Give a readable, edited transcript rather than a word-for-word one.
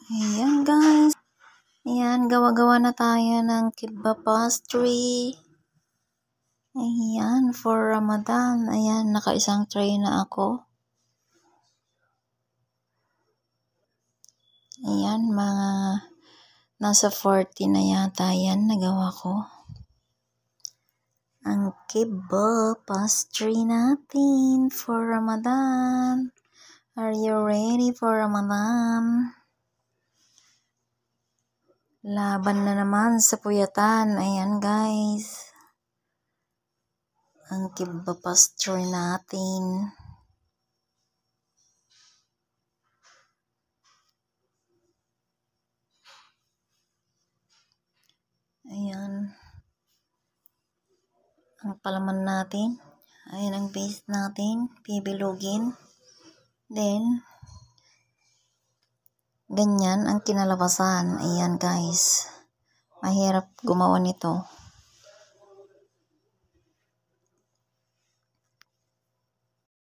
Ayan guys. Ayan, gawa-gawa na tayo ng kibbeh pastry. Ayan, for Ramadan. Ayan, naka-isang tray na ako. Ayan, mga nasa 40 na yata yan nagawa ko. Ang kibbeh pastry natin for Ramadan. Are you ready for Ramadan? Laban na naman sa puyatan. Ayan guys. Ang kibbeh pastry natin. Ayan. Ang palaman natin. Ayan ang base natin. Bibilugin. Then, ganyan ang kinalabasan. Ayan guys. Mahirap gumawa nito.